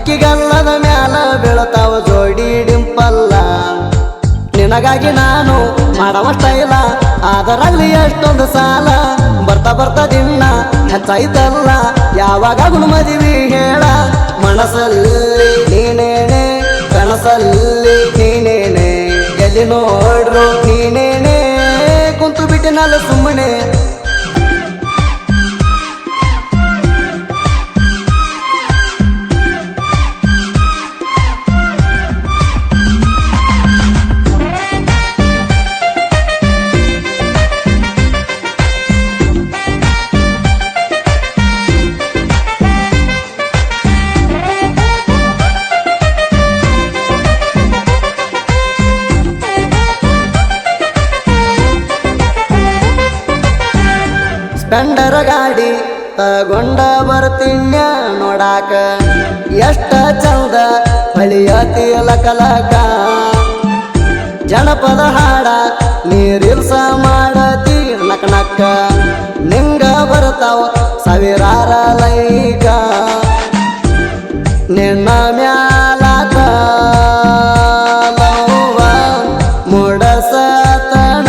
ಅಕ್ಕಿಗಲ್ಲದ ಮ್ಯಾಲ ಬೀಳತಾವ ಜೋಡಿ ಡಿಂಪಲ್ಲ ನಿನಗಾಗಿ ನಾನು ಮಾಡವ ಸ್ಟೈಲ ಅದರಲ್ಲಿ ಎಷ್ಟೊಂದು ಸಾಲ ಬರ್ತಾ ಬರ್ತಾ ದಿನ ಹೆಚ್ಚಾಯ್ತಲ್ಲ ಯಾವಾಗ ಮದುವೆ ಹೇಳ ಮನಸ್ಸಲ್ಲಿ ನೀನೇನೆ ಕನಸಲ್ಲಿ ನೀನೇನೆ ಎಲ್ಲಿ ನೋಡ್ರು ನೀನೇನೆ ಕುಂತು ಬಿಟ್ಟಿನಲ್ಲ ಸುಮ್ಮನೆ ಸ್ಪೆಂಡರ್ ಗಾಡಿ ತಗೊಂಡ ಬರ್ತೀನ್ಯ ನೋಡಾಕ ಎಷ್ಟ ಚಂದ ಹೊಳಿಯತಿ ಲಕಲಕ ಜನಪದ ಹಾಡ ನೀರಿಲ್ಸ ಮಾಡತಿ ನಕ ನಿಂಗ ಬರ್ತಾವ ಸಾವಿರಾರ ಲೈಕ ನಿನ್ನ ಮ್ಯಾಲಾತ ಲವ್ವ ಮುಡಸತಣ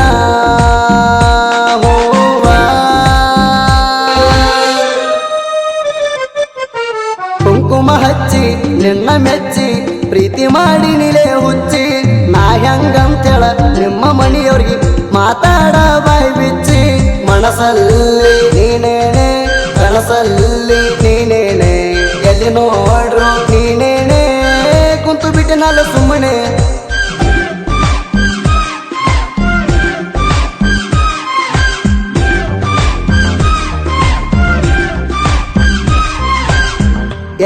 ಕುಂಕುಮ ಹಚ್ಚಿ ನಿನ್ನ ಮೆಚ್ಚಿ ಪ್ರೀತಿ ಮಾಡಿ ನಿಲೆ ಹುಚ್ಚಿ ನಾ ಹೆಂಗಂತೇಳ ನಿಮ್ಮ ಮಣಿಯವ್ರಿಗೆ ಮಾತಾಡ ಬಾಯಿ ಬಿಚ್ಚಿ ಮನಸ್ಸಲ್ಲಿ ನೀನೇನೆ ಕನಸಲ್ಲಿ ನೀನೇನೆ ಎಲ್ಲಿ ನೋಡ್ರು ನೀನೇನೆ ಕುಂತು ಬಿಟ್ಟಿನಲ್ಲ ಸುಮ್ಮನೆ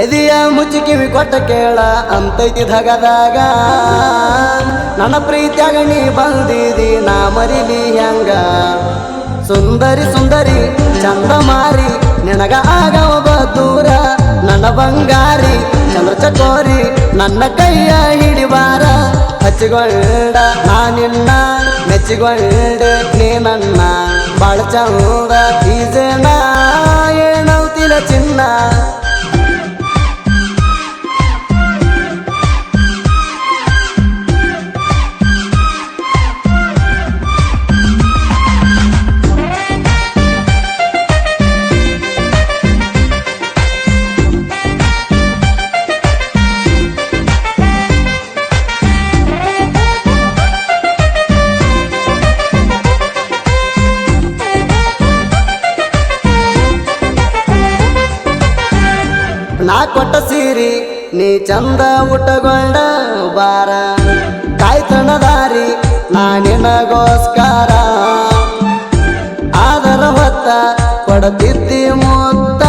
ಎದೆಯ ಮುಚ್ಚಿ ಕಿವಿ ಕೊಟ್ಟ ಕೇಳ ಅಂತೈತಿ ಧಗದಾಗ ನನ್ನ ಪ್ರೀತಿಯಾಗ ನೀ ಬಂದಿದಿ ನಾ ಮರಿಲಿ ಹೆಂಗ ಸುಂದರಿ ಸುಂದರಿ ಚಂದ ಮಾರಿ ನಿನಗ ಆಗವ ದೂರ ನನ್ನ ಬಂಗಾರಿ ಚಂದ್ರ ಚಕೋರಿ ನನ್ನ ಕೈಯ ಹಿಡಿಬಾರ ಹಚ್ಚಿಕೊಂಡ ನಾ ನಿನ್ನ ಮೆಚ್ಚಿಕೊಂಡ ನೀ ನನ್ನ ಬಾಳ ಚಂದ ಈಜನ ಏನೌತಿಲ ಚಿನ್ನ ನಾ ಕೊಟ್ಟ ಸೀರಿ ನೀ ಚಂದ ಉಟ್ಟಗೊಂಡ ಬಾರ ಕಾಯ್ತನ ದಾರಿ ನಾ ನಿನಗೋಸ್ಕರ ಆದರ ಹೊತ್ತ ಕೊಡತಿದ್ದಿ ಮುತ್ತ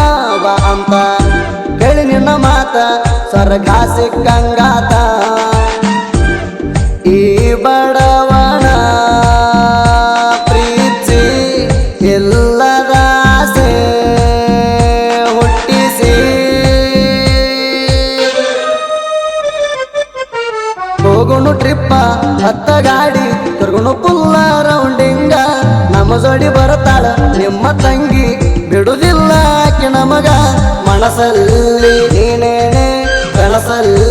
ಬಾ ಅಂತ ಕೇಳಿ ನಿನ್ನ ಮಾತ ಸ್ವರ್ಗ ಸಿಕ್ಕಂಗಾತ ಈ ಬಡವಣ ಪ್ರೀತಿ ಎಲ್ಲದ ಆಸೆ ಹುಟ್ಟಿಸಿ ಹೋಗುಣು ಟ್ರಿಪ್ಪ ಹತ್ತ ಗಾಡಿ ತಿರ್ಗುಣು ಪುಲ್ಲ ರೌಂಡಿಂಗ ನಮ್ಮ ಜೋಡಿ ಬರುತ್ತಾಳ ನಿಮ್ಮ ತಂಗಿ ಬಿಡುದಿಲ್ಲ ಆಕೆ ನಮಗ ಮನಸ್ಸಲ್ಲಿ ನೀನೇನೆ ಕನಸಲ್ಲಿ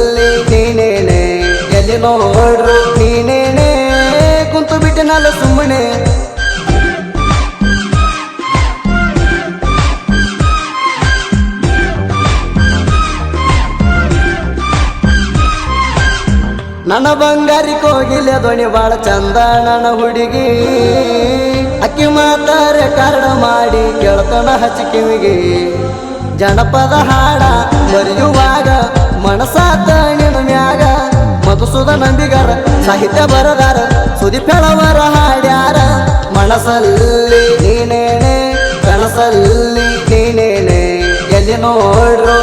ನೀನೇನೆ ಎಲ್ಲಿ ನೋಡ್ರು ನೀನೇನೆ ಕುಂತು ಬಿಟ್ಟಿನಲ್ಲ ಸುಮ್ಮನೆ ನನ್ನ ಬಂಗಾರಿ ಕೋಗಿಲೆ ಧ್ವನಿ ಬಾಳ ಚಂದ ನನ್ನ ಹುಡುಗಿ ಅಕ್ಕಿ ಮಾತಾರೆ ಕಾರಣ ಮಾಡಿ ಕೇಳ್ತಾನ ಹಚ್ಚಿ ಕಿವಿಗೆ ಜನಪದ ಹಾಡ ಬರೆಯುವಾಗ ಮನಸಾತ ನಿನ್ನ ಮ್ಯಾಗ ಮಧುಸೂದ ನಂಬಿಗಾರ ಸಾಹಿತ್ಯ ಬರದಾರ ಸುದೀಪ್ ಹೇಳವರ ಹಾಡ್ಯಾರ ಮನಸ್ಸಲ್ಲಿ ನೀನೇನೆ ಕನಸಲ್ಲಿ ನೀನೇನೆ ಎಲ್ಲಿ ನೋಡ್ರು